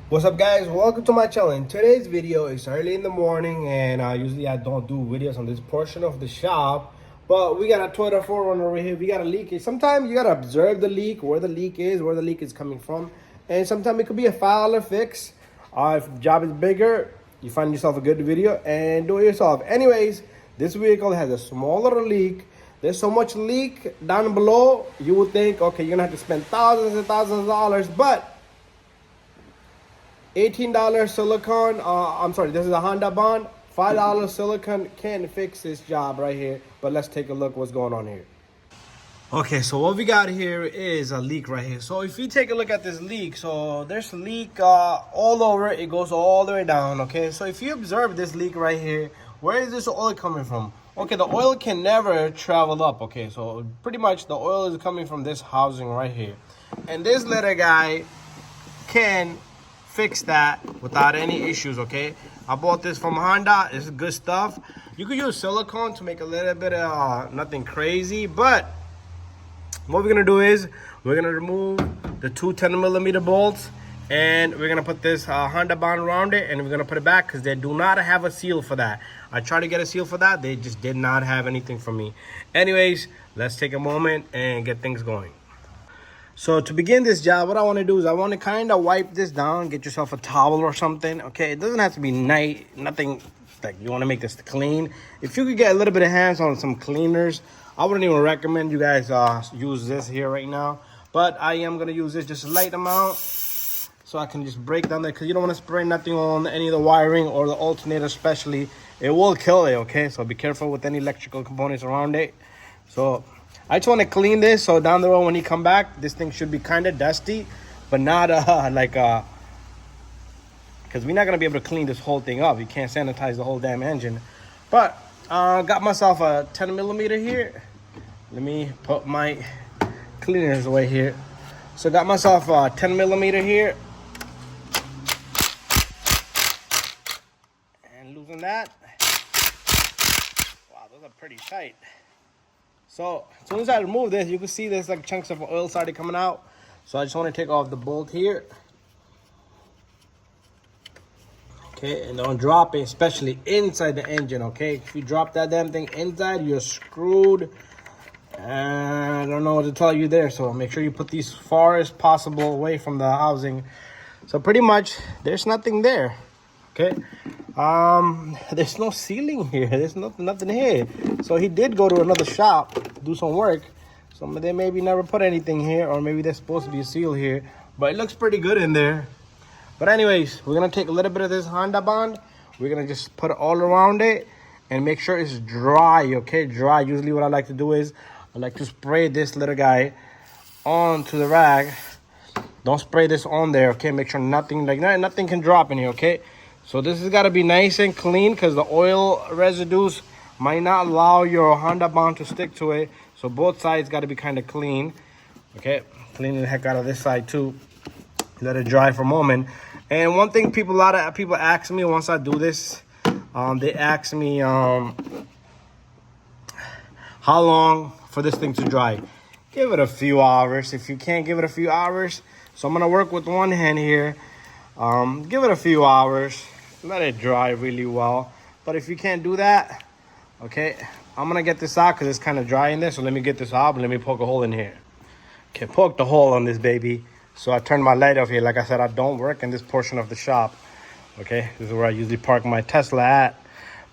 What's up, guys? Welcome to my channel. In today's video, it's early in the morning, and usually I don't do videos on this portion of the shop, but we got a Toyota 4Runner over here. We got a leak. Sometimes you gotta observe the leak, where the leak is coming from, and sometimes it could be a $5 fix. If the job is bigger, you find yourself a good video and do it yourself. Anyways, this vehicle has a smaller leak. There's so much leak down below, you would think, okay, you're gonna have to spend thousands and thousands of dollars, but $18 silicone, I'm sorry, this is a Honda bond. $5 silicone can fix this job right here. But let's take a look what's going on here. Okay, so what we got here is a leak right here. So if you take a look at this leak, so there's a leak all over. It goes all the way down, okay? So if you observe this leak right here, where is this oil coming from? Okay, the oil can never travel up, okay? So pretty much the oil is coming from this housing right here. And this little guy can fix that without any issues, okay? I bought this from Honda. It's good stuff. You could use silicone to make a little bit of nothing crazy, but what we're gonna do is we're gonna remove the two 10mm bolts, and we're gonna put this Honda bond around it, and we're gonna put it back because they do not have a seal for that. I tried to get a seal for that. They just did not have anything for me. Anyways, let's take a moment and get things going. So to begin this job, what I want to do is I want to kind of wipe this down. Get yourself a towel or something, okay? It doesn't have to be nothing like you want to make this clean. If you could get a little bit of hands on some cleaners, I wouldn't even recommend you guys use this here right now. But I am going to use this just a light amount so I can just break down there, because you don't want to spray nothing on any of the wiring or the alternator especially. It will kill it, okay? So be careful with any electrical components around it. So I just want to clean this, so down the road when you come back, this thing should be kind of dusty, but not because we're not going to be able to clean this whole thing up. You can't sanitize the whole damn engine. But got myself a 10mm here. Let me put my cleaners away here. So got myself a 10mm here. And loosen that. Wow, those are pretty tight. So as soon as I remove this, you can see there's like chunks of oil started coming out. So I just want to take off the bolt here. Okay, and don't drop it, especially inside the engine, okay? If you drop that damn thing inside, you're screwed. And I don't know what to tell you there. So make sure you put these far as possible away from the housing. So pretty much, there's nothing there, okay? There's no ceiling here. There's nothing here. So he did go to another shop, do some work. So they maybe never put anything here, or maybe there's supposed to be a seal here. But it looks pretty good in there. But anyways, we're gonna take a little bit of this Honda bond. We're gonna just put it all around it and make sure it's dry, okay? Dry. Usually what I like to do is I like to spray this little guy onto the rag. Don't spray this on there, okay? Make sure nothing can drop in here, okay? So this has got to be nice and clean, because the oil residues might not allow your Honda bond to stick to it. So both sides got to be kind of clean, okay? Cleaning the heck out of this side too. Let it dry for a moment. And one thing a lot of people ask me once I do this, they ask me how long for this thing to dry. Give it a few hours. If you can't give it a few hours, so I'm gonna work with one hand here. Give it a few hours. Let it dry really well. But if you can't do that, okay, I'm gonna get this out because it's kind of dry in there. So let me get this out and let me poke a hole in here. Okay, poke the hole on this baby. So I turned my light off here. Like I said, I don't work in this portion of the shop. Okay, this is where I usually park my Tesla at.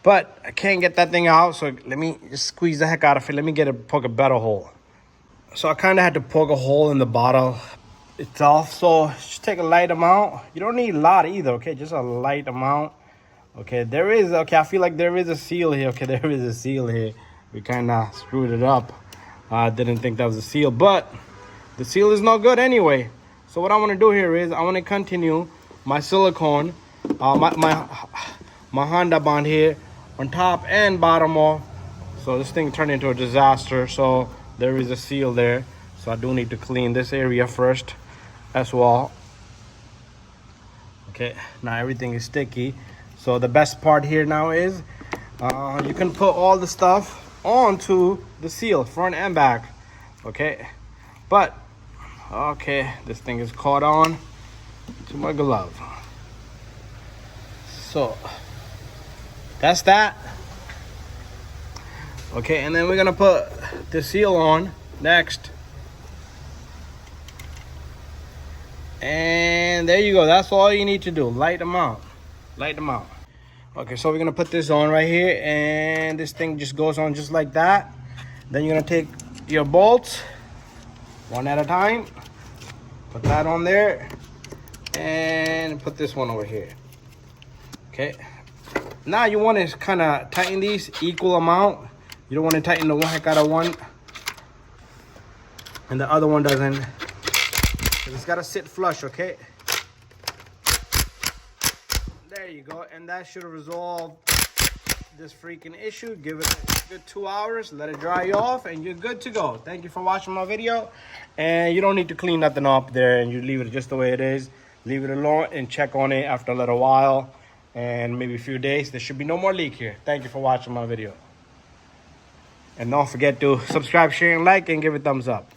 But I can't get that thing out, so let me just squeeze the heck out of it. Let me poke a better hole. So I kind of had to poke a hole in the bottle itself. So just take a light amount. You don't need a lot either, okay? Just a light amount. Okay, I feel like there is a seal here. Okay, there is a seal here. We kind of screwed it up. I didn't think that was a seal, but the seal is no good anyway. So what I want to do here is I want to continue my silicone, my Honda bond here on top and bottom off. So this thing turned into a disaster. So there is a seal there. So I do need to clean this area first as well. Okay, now everything is sticky. So the best part here now is you can put all the stuff onto the seal, front and back. Okay, but okay, this thing is caught on to my glove. So that's that. Okay, and then we're gonna put the seal on next. And there you go. That's all you need to do. Light them out. Light them out. Okay, so we're gonna put this on right here, and this thing just goes on just like that. Then you're gonna take your bolts one at a time. Put that on there, and put this one over here. Okay. Now you want to kind of tighten these equal amount. You don't want to tighten the one heck out of one, and the other one doesn't. It's got to sit flush, okay? There you go. And that should resolve this freaking issue. Give it a good 2 hours. Let it dry off, and you're good to go. Thank you for watching my video. And you don't need to clean nothing up there, and you leave it just the way it is. Leave it alone and check on it after a little while and maybe a few days. There should be no more leak here. Thank you for watching my video. And don't forget to subscribe, share, and like, and give it a thumbs up.